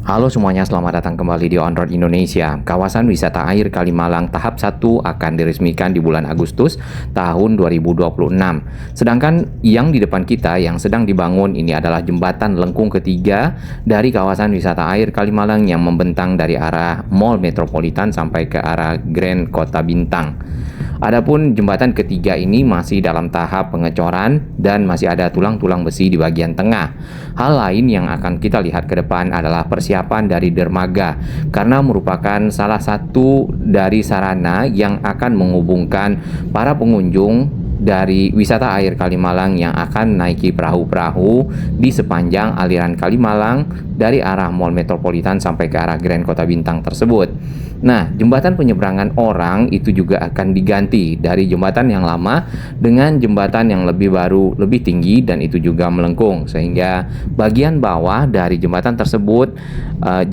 Halo semuanya, selamat datang kembali di On Road Indonesia. Kawasan wisata air Kalimalang tahap 1 akan diresmikan di bulan Agustus tahun 2026. Sedangkan yang di depan kita yang sedang dibangun ini adalah jembatan lengkung ketiga dari kawasan wisata air Kalimalang yang membentang dari arah Mall Metropolitan sampai ke arah Grand Kota Bintang. Adapun jembatan ketiga ini masih dalam tahap pengecoran dan masih ada tulang-tulang besi di bagian tengah. Hal lain yang akan kita lihat ke depan adalah persiapan dari dermaga, karena merupakan salah satu dari sarana yang akan menghubungkan para pengunjung dari wisata air Kalimalang yang akan naiki perahu-perahu di sepanjang aliran Kalimalang dari arah Mall Metropolitan sampai ke arah Grand Kota Bintang tersebut. Nah, jembatan penyeberangan orang itu juga akan diganti dari jembatan yang lama dengan jembatan yang lebih baru, lebih tinggi, dan itu juga melengkung, sehingga bagian bawah dari jembatan tersebut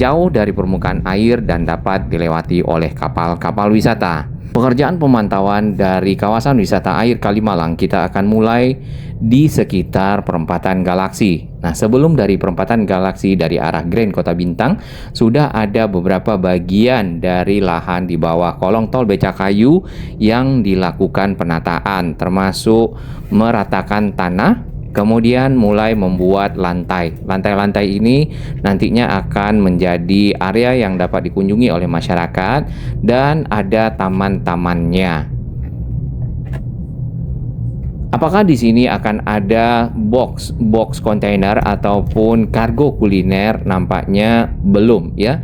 jauh dari permukaan air dan dapat dilewati oleh kapal-kapal wisata. Pekerjaan pemantauan dari kawasan wisata air Kalimalang kita akan mulai di sekitar perempatan Galaksi. Nah, sebelum dari perempatan Galaksi dari arah Grand Kota Bintang, sudah ada beberapa bagian dari lahan di bawah kolong tol Becakayu yang dilakukan penataan, termasuk meratakan tanah. Kemudian mulai membuat lantai. Lantai-lantai ini nantinya akan menjadi area yang dapat dikunjungi oleh masyarakat dan ada taman-tamannya. Apakah di sini akan ada box kontainer ataupun kargo kuliner? Nampaknya belum ya.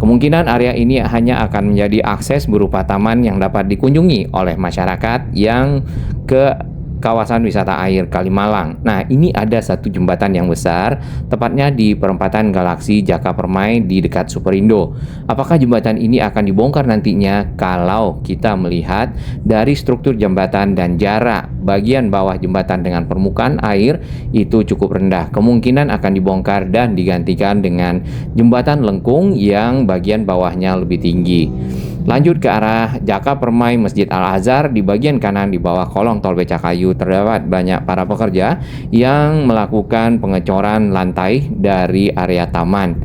Kemungkinan area ini hanya akan menjadi akses berupa taman yang dapat dikunjungi oleh masyarakat yang ke kawasan wisata air Kalimalang. Nah, ini ada satu jembatan yang besar, tepatnya di perempatan Galaksi Jaka Permai di dekat Superindo. Apakah jembatan ini akan dibongkar nantinya? Kalau kita melihat dari struktur jembatan dan jarak bagian bawah jembatan dengan permukaan air itu cukup rendah, kemungkinan akan dibongkar dan digantikan dengan jembatan lengkung yang bagian bawahnya lebih tinggi. Lanjut ke arah Jaka Permai Masjid Al-Azhar, di bagian kanan di bawah kolong tol Becakayu terdapat banyak para pekerja yang melakukan pengecoran lantai dari area taman.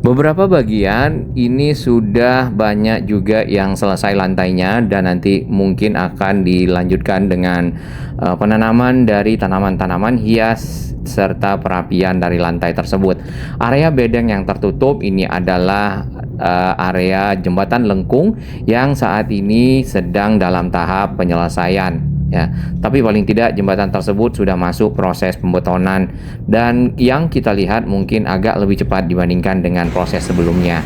Beberapa bagian ini sudah banyak juga yang selesai lantainya dan nanti mungkin akan dilanjutkan dengan penanaman dari tanaman-tanaman hias serta perapian dari lantai tersebut. Area bedeng yang tertutup ini adalah area jembatan lengkung yang saat ini sedang dalam tahap penyelesaian ya. Tapi paling tidak jembatan tersebut sudah masuk proses pembetonan dan yang kita lihat mungkin agak lebih cepat dibandingkan dengan proses sebelumnya.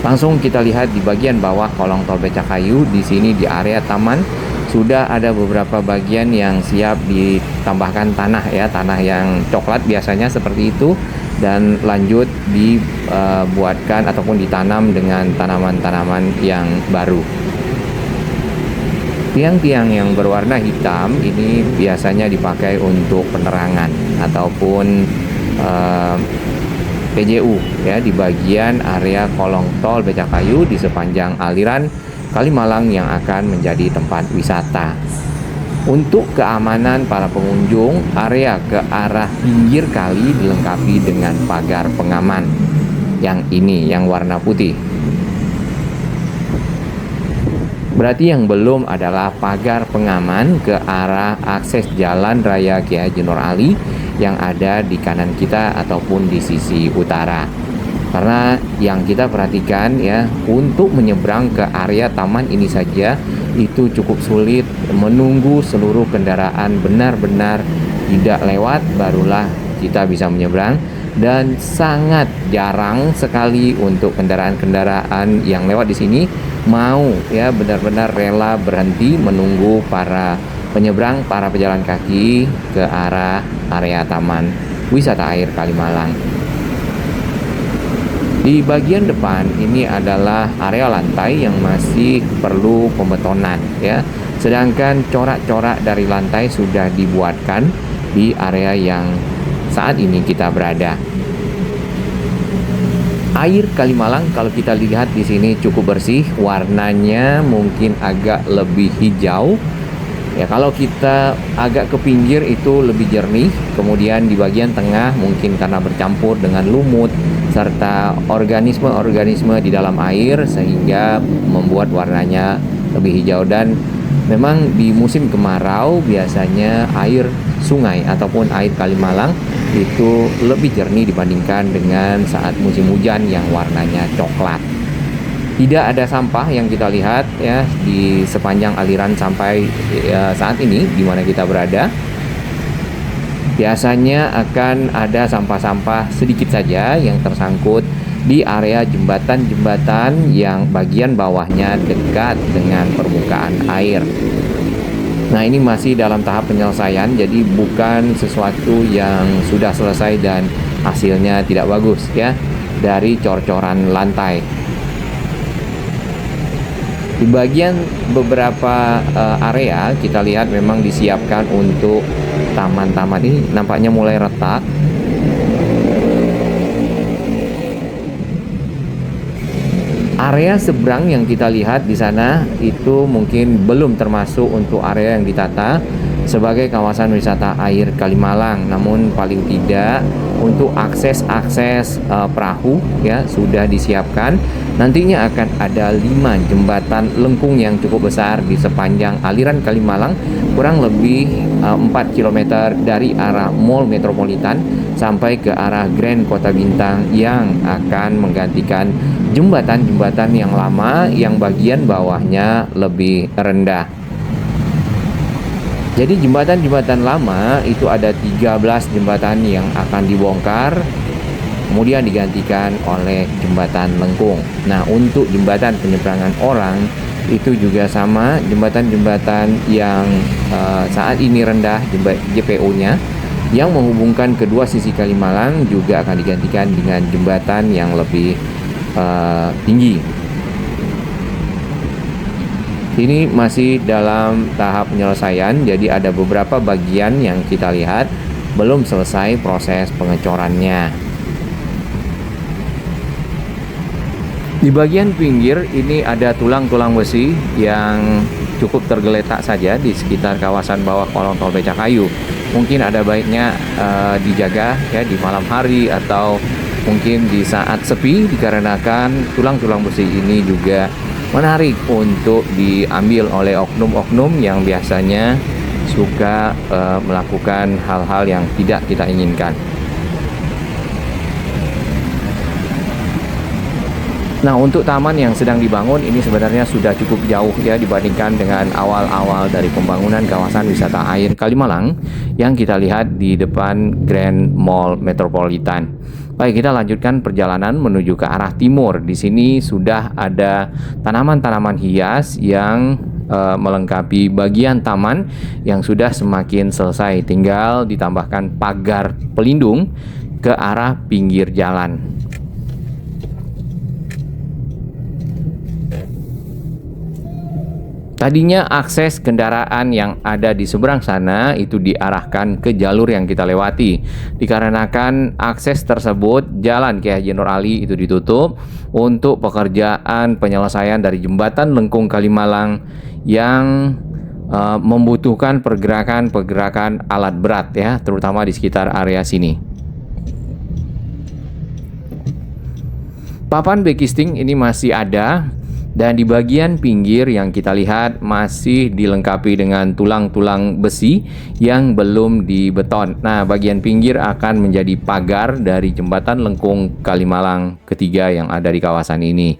Langsung kita lihat di bagian bawah kolong tol Becakayu, di sini di area taman sudah ada beberapa bagian yang siap ditambahkan tanah ya, tanah yang coklat biasanya seperti itu, dan lanjut dibuatkan ataupun ditanam dengan tanaman-tanaman yang baru. Tiang-tiang yang berwarna hitam ini biasanya dipakai untuk penerangan ataupun PJU ya di bagian area kolong tol Becakayu di sepanjang aliran Kalimalang yang akan menjadi tempat wisata. Untuk keamanan para pengunjung, area ke arah pinggir kali dilengkapi dengan pagar pengaman. Yang ini, yang warna putih. Berarti yang belum adalah pagar pengaman ke arah akses Jalan Raya Kiai Haji Nur Ali yang ada di kanan kita ataupun di sisi utara. Karena yang kita perhatikan ya, untuk menyeberang ke area taman ini saja itu cukup sulit, menunggu seluruh kendaraan benar-benar tidak lewat barulah kita bisa menyeberang, dan sangat jarang sekali untuk kendaraan-kendaraan yang lewat di sini mau ya benar-benar rela berhenti menunggu para penyeberang, para pejalan kaki ke arah area taman wisata air Kalimalang. Di bagian depan ini adalah area lantai yang masih perlu pembetonan ya. Sedangkan corak-corak dari lantai sudah dibuatkan di area yang saat ini kita berada. Air Kalimalang kalau kita lihat di sini cukup bersih, warnanya mungkin agak lebih hijau Ya, kalau kita agak ke pinggir itu lebih jernih, kemudian di bagian tengah mungkin karena bercampur dengan lumut serta organisme-organisme di dalam air sehingga membuat warnanya lebih hijau. Dan memang di musim kemarau biasanya air sungai ataupun air Kalimalang itu lebih jernih dibandingkan dengan saat musim hujan yang warnanya coklat. Tidak ada sampah yang kita lihat ya di sepanjang aliran sampai saat ini di mana kita berada. Biasanya akan ada sampah-sampah sedikit saja yang tersangkut di area jembatan-jembatan yang bagian bawahnya dekat dengan permukaan air. Nah, ini masih dalam tahap penyelesaian, jadi bukan sesuatu yang sudah selesai dan hasilnya tidak bagus ya dari cor-coran lantai. Di bagian beberapa area kita lihat memang disiapkan untuk taman-taman. Ini nampaknya mulai retak. Area seberang yang kita lihat di sana itu mungkin belum termasuk untuk area yang ditata sebagai kawasan wisata air Kalimalang. Namun paling tidak untuk akses perahu ya sudah disiapkan. Nantinya akan ada 5 jembatan lengkung yang cukup besar di sepanjang aliran Kalimalang, kurang lebih 4 km dari arah Mall Metropolitan sampai ke arah Grand Kota Bintang yang akan menggantikan jembatan-jembatan yang lama yang bagian bawahnya lebih rendah. Jadi jembatan-jembatan lama itu ada 13 jembatan yang akan dibongkar kemudian digantikan oleh jembatan lengkung. Nah, untuk jembatan penyeberangan orang itu juga sama, jembatan-jembatan yang saat ini rendah JPO-nya yang menghubungkan kedua sisi Kalimalang juga akan digantikan dengan jembatan yang lebih tinggi. Ini masih dalam tahap penyelesaian, jadi ada beberapa bagian yang kita lihat belum selesai proses pengecorannya. Di bagian pinggir ini ada tulang-tulang besi yang cukup tergeletak saja di sekitar kawasan bawah kolong tol Becakayu. Mungkin ada baiknya dijaga ya di malam hari atau mungkin di saat sepi, dikarenakan tulang-tulang besi ini juga menarik untuk diambil oleh oknum-oknum yang biasanya suka melakukan hal-hal yang tidak kita inginkan. Nah, untuk taman yang sedang dibangun ini sebenarnya sudah cukup jauh ya dibandingkan dengan awal-awal dari pembangunan kawasan wisata air Kalimalang yang kita lihat di depan Grand Mall Metropolitan. Baik, kita lanjutkan perjalanan menuju ke arah timur. Di sini sudah ada tanaman-tanaman hias yang melengkapi bagian taman yang sudah semakin selesai. Tinggal ditambahkan pagar pelindung ke arah pinggir jalan. Tadinya akses kendaraan yang ada di seberang sana itu diarahkan ke jalur yang kita lewati. Dikarenakan akses tersebut, jalan Kiai Haji Nur Ali itu ditutup untuk pekerjaan penyelesaian dari jembatan lengkung Kalimalang yang membutuhkan pergerakan alat berat ya, terutama di sekitar area sini. Papan backisting ini masih ada. Dan di bagian pinggir yang kita lihat masih dilengkapi dengan tulang-tulang besi yang belum dibeton. Nah, bagian pinggir akan menjadi pagar dari jembatan lengkung Kalimalang ketiga yang ada di kawasan ini.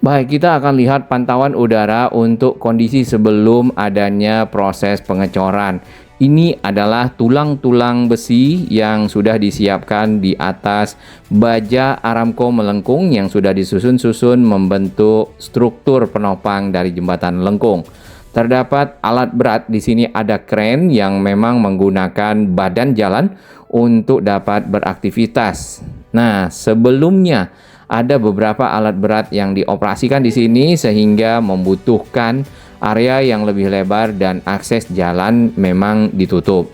Baik, kita akan lihat pantauan udara untuk kondisi sebelum adanya proses pengecoran. Ini adalah tulang-tulang besi yang sudah disiapkan di atas baja Aramco melengkung yang sudah disusun-susun membentuk struktur penopang dari jembatan lengkung. Terdapat alat berat di sini, ada kren yang memang menggunakan badan jalan untuk dapat beraktivitas. Nah, sebelumnya ada beberapa alat berat yang dioperasikan di sini sehingga membutuhkan area yang lebih lebar dan akses jalan memang ditutup.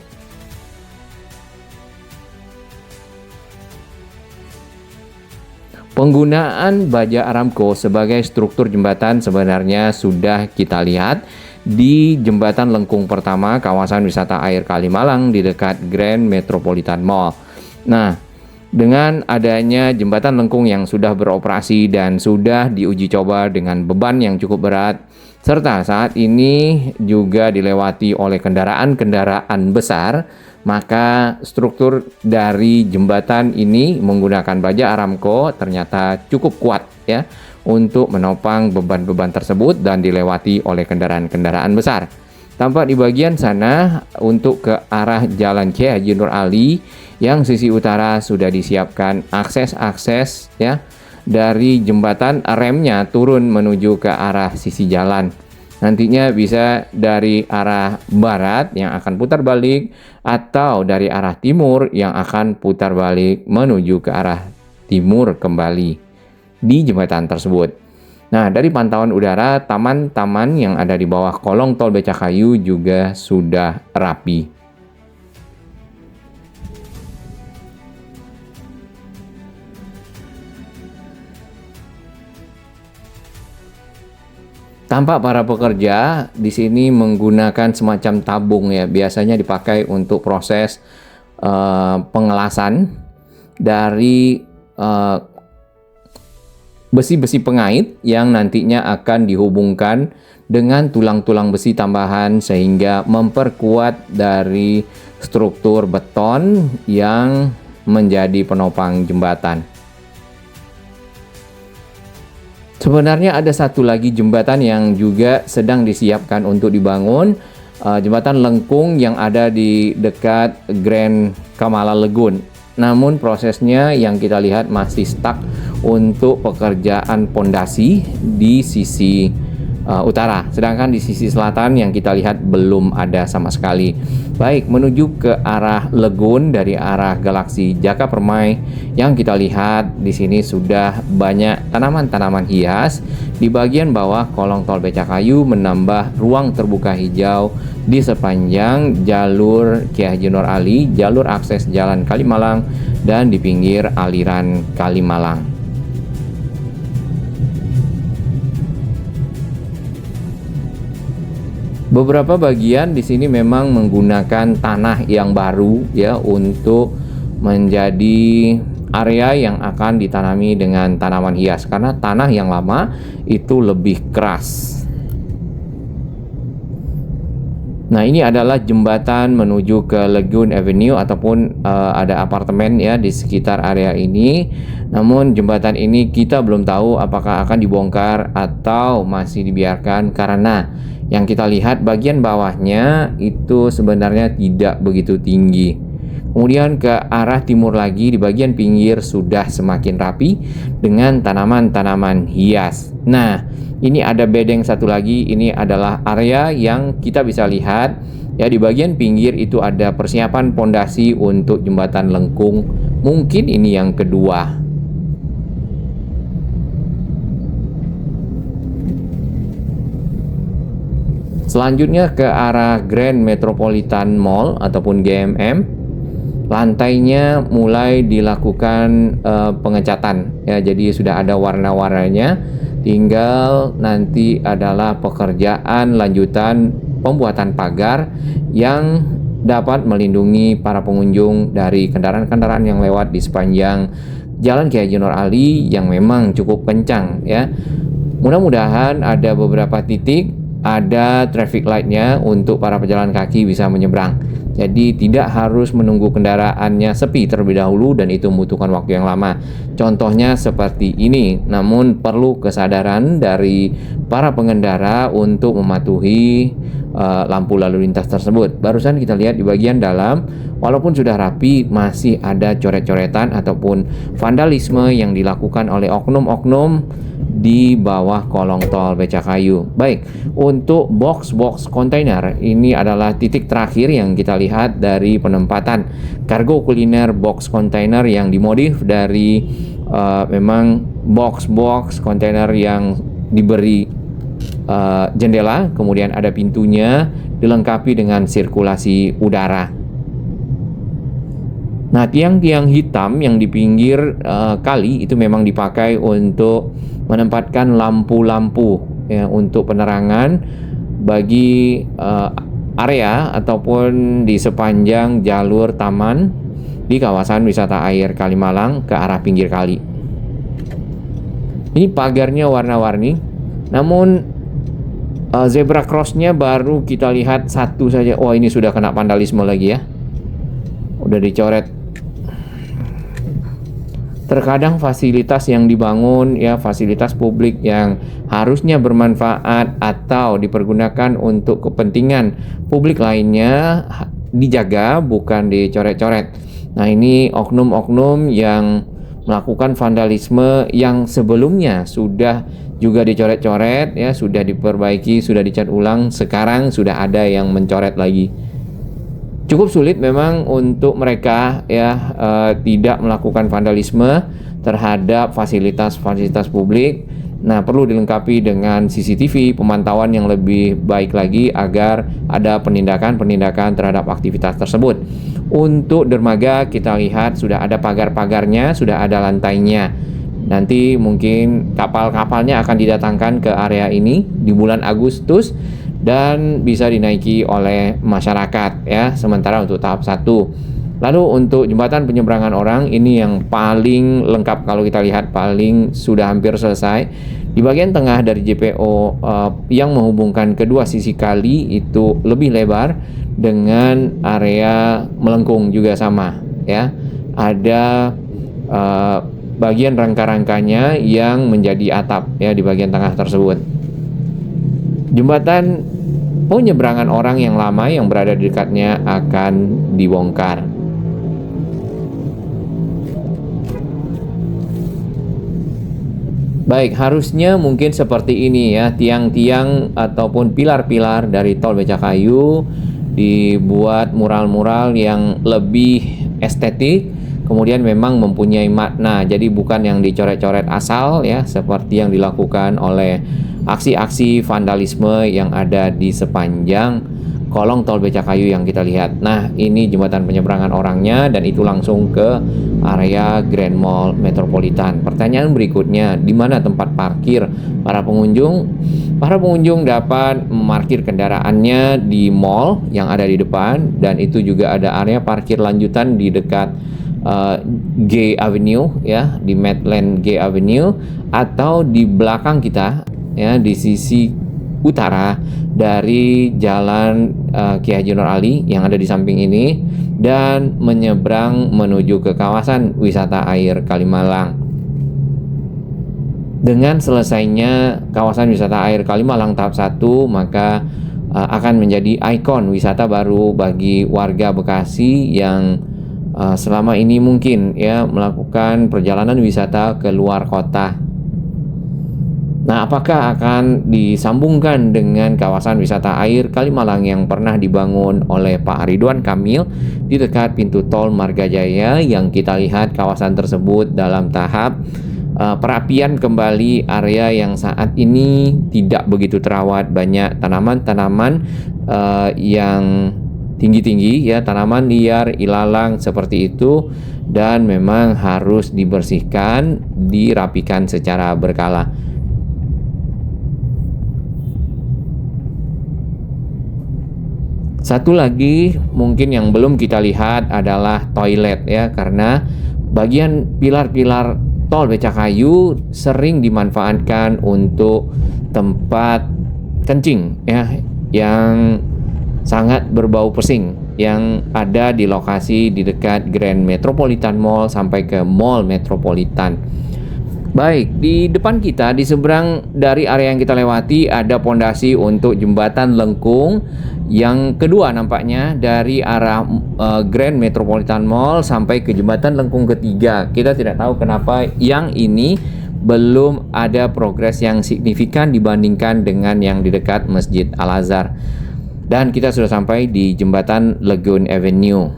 Penggunaan baja Aramco sebagai struktur jembatan sebenarnya sudah kita lihat di Jembatan Lengkung Pertama, kawasan wisata air Kalimalang di dekat Grand Metropolitan Mall. Nah, dengan adanya Jembatan Lengkung yang sudah beroperasi dan sudah diuji coba dengan beban yang cukup berat, serta saat ini juga dilewati oleh kendaraan-kendaraan besar, maka struktur dari jembatan ini menggunakan baja Aramco ternyata cukup kuat ya untuk menopang beban-beban tersebut dan dilewati oleh kendaraan-kendaraan besar. Tampak di bagian sana untuk ke arah Jalan Kiai Haji Nur Ali yang sisi utara sudah disiapkan akses-akses ya dari jembatan, remnya turun menuju ke arah sisi jalan. Nantinya bisa dari arah barat yang akan putar balik atau dari arah timur yang akan putar balik menuju ke arah timur kembali di jembatan tersebut. Nah, dari pantauan udara, taman-taman yang ada di bawah kolong tol Becakayu juga sudah rapi. Tampak para pekerja di sini menggunakan semacam tabung ya, biasanya dipakai untuk proses pengelasan dari besi-besi pengait yang nantinya akan dihubungkan dengan tulang-tulang besi tambahan sehingga memperkuat dari struktur beton yang menjadi penopang jembatan. Sebenarnya ada satu lagi jembatan yang juga sedang disiapkan untuk dibangun, jembatan Lengkung yang ada di dekat Grand Kamala Lagoon. Namun prosesnya yang kita lihat masih stuck untuk pekerjaan pondasi di sisi utara, sedangkan di sisi selatan yang kita lihat belum ada sama sekali. Baik, menuju ke arah Legun dari arah Galaksi Jaka Permai yang kita lihat di sini sudah banyak tanaman-tanaman hias. Di bagian bawah kolong tol Becakayu menambah ruang terbuka hijau di sepanjang jalur Kiai Haji Nur Ali, jalur akses Jalan Kalimalang, dan di pinggir aliran Kalimalang. Beberapa bagian di sini memang menggunakan tanah yang baru ya untuk menjadi area yang akan ditanami dengan tanaman hias, karena tanah yang lama itu lebih keras. Nah, ini adalah jembatan menuju ke Lagoon Avenue ataupun ada apartemen ya di sekitar area ini. Namun jembatan ini kita belum tahu apakah akan dibongkar atau masih dibiarkan, karena yang kita lihat bagian bawahnya itu sebenarnya tidak begitu tinggi. Kemudian ke arah timur lagi di bagian pinggir sudah semakin rapi dengan tanaman-tanaman hias. Nah, ini ada bedeng satu lagi, ini adalah area yang kita bisa lihat ya, di bagian pinggir itu ada persiapan pondasi untuk jembatan Lengkung. Mungkin ini yang kedua. Selanjutnya ke arah Grand Metropolitan Mall ataupun GMM. Lantainya mulai dilakukan pengecatan ya, jadi sudah ada warna-warnanya. Tinggal nanti adalah pekerjaan lanjutan pembuatan pagar yang dapat melindungi para pengunjung dari kendaraan-kendaraan yang lewat di sepanjang Jalan Kiai Haji Nur Ali yang memang cukup kencang ya. Mudah-mudahan ada beberapa titik ada traffic light-nya untuk para pejalan kaki bisa menyeberang. Jadi tidak harus menunggu kendaraannya sepi terlebih dahulu dan itu membutuhkan waktu yang lama. Contohnya seperti ini. Namun perlu kesadaran dari para pengendara untuk mematuhi lampu lalu lintas tersebut. Barusan kita lihat di bagian dalam, walaupun sudah rapi, masih ada coret-coretan ataupun vandalisme yang dilakukan oleh oknum-oknum di bawah kolong tol Becakayu. Baik, untuk box-box kontainer ini adalah titik terakhir yang kita lihat dari penempatan kargo kuliner box kontainer yang dimodif dari memang box-box kontainer yang diberi jendela, kemudian ada pintunya, dilengkapi dengan sirkulasi udara. Nah, tiang-tiang hitam yang di pinggir kali itu memang dipakai untuk menempatkan lampu-lampu ya, untuk penerangan bagi area ataupun di sepanjang jalur taman di kawasan wisata air Kalimalang ke arah pinggir kali. Ini pagarnya warna-warni, namun zebra crossnya baru kita lihat satu saja. Oh, ini sudah kena vandalisme lagi ya, udah dicoret. Terkadang fasilitas yang dibangun ya, fasilitas publik yang harusnya bermanfaat atau dipergunakan untuk kepentingan publik lainnya dijaga, bukan dicoret-coret. Nah, ini oknum-oknum yang melakukan vandalisme yang sebelumnya sudah juga dicoret-coret ya, sudah diperbaiki, sudah dicat ulang, sekarang sudah ada yang mencoret lagi. Cukup sulit memang untuk mereka ya tidak melakukan vandalisme terhadap fasilitas-fasilitas publik. Nah, perlu dilengkapi dengan CCTV, pemantauan yang lebih baik lagi agar ada penindakan-penindakan terhadap aktivitas tersebut. Untuk dermaga kita lihat sudah ada pagar-pagarnya, sudah ada lantainya. Nanti mungkin kapal-kapalnya akan didatangkan ke area ini di bulan Agustus dan bisa dinaiki oleh masyarakat ya, sementara untuk tahap 1. Lalu untuk jembatan penyeberangan orang ini yang paling lengkap kalau kita lihat, paling sudah hampir selesai. Di bagian tengah dari JPO yang menghubungkan kedua sisi kali itu lebih lebar dengan area melengkung juga sama ya. Ada bagian rangka-rangkanya yang menjadi atap ya di bagian tengah tersebut. Jembatan penyeberangan orang yang lama yang berada di dekatnya akan dibongkar. Baik, harusnya mungkin seperti ini ya, tiang-tiang ataupun pilar-pilar dari tol Becakayu dibuat mural-mural yang lebih estetik, kemudian memang mempunyai makna. Jadi bukan yang dicoret-coret asal ya, seperti yang dilakukan oleh aksi-aksi vandalisme yang ada di sepanjang kolong tol Becakayu yang kita lihat. Nah, ini jembatan penyeberangan orangnya dan itu langsung ke area Grand Mall Metropolitan. Pertanyaan berikutnya, di mana tempat parkir para pengunjung? Para pengunjung dapat memarkir kendaraannya di mall yang ada di depan, dan itu juga ada area parkir lanjutan di dekat G Avenue ya, di Medland G Avenue, atau di belakang kita ya, di sisi utara dari jalan Ki Haji Nur Ali yang ada di samping ini, dan menyeberang menuju ke kawasan wisata air Kalimalang. Dengan selesainya kawasan wisata air Kalimalang tahap 1, maka akan menjadi ikon wisata baru bagi warga Bekasi yang selama ini mungkin ya melakukan perjalanan wisata ke luar kota. Nah, apakah akan disambungkan dengan kawasan wisata air Kalimalang yang pernah dibangun oleh Pak Ridwan Kamil di dekat pintu tol Margajaya, yang kita lihat kawasan tersebut dalam tahap perapian kembali area yang saat ini tidak begitu terawat, banyak tanaman-tanaman yang tinggi-tinggi ya, tanaman liar, ilalang seperti itu, dan memang harus dibersihkan, dirapikan secara berkala. Satu lagi mungkin yang belum kita lihat adalah toilet ya, karena bagian pilar-pilar tol Becakayu sering dimanfaatkan untuk tempat kencing ya, yang sangat berbau pesing yang ada di lokasi di dekat Grand Metropolitan Mall sampai ke Mall Metropolitan. Baik, di depan kita, di seberang dari area yang kita lewati, ada pondasi untuk jembatan lengkung yang kedua nampaknya dari arah Grand Metropolitan Mall sampai ke jembatan lengkung ketiga. Kita tidak tahu kenapa yang ini belum ada progres yang signifikan dibandingkan dengan yang di dekat Masjid Al-Azhar. Dan kita sudah sampai di jembatan Lagoon Avenue.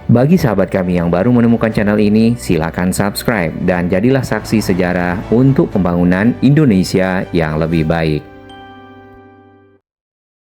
Bagi sahabat kami yang baru menemukan channel ini, silakan subscribe dan jadilah saksi sejarah untuk pembangunan Indonesia yang lebih baik.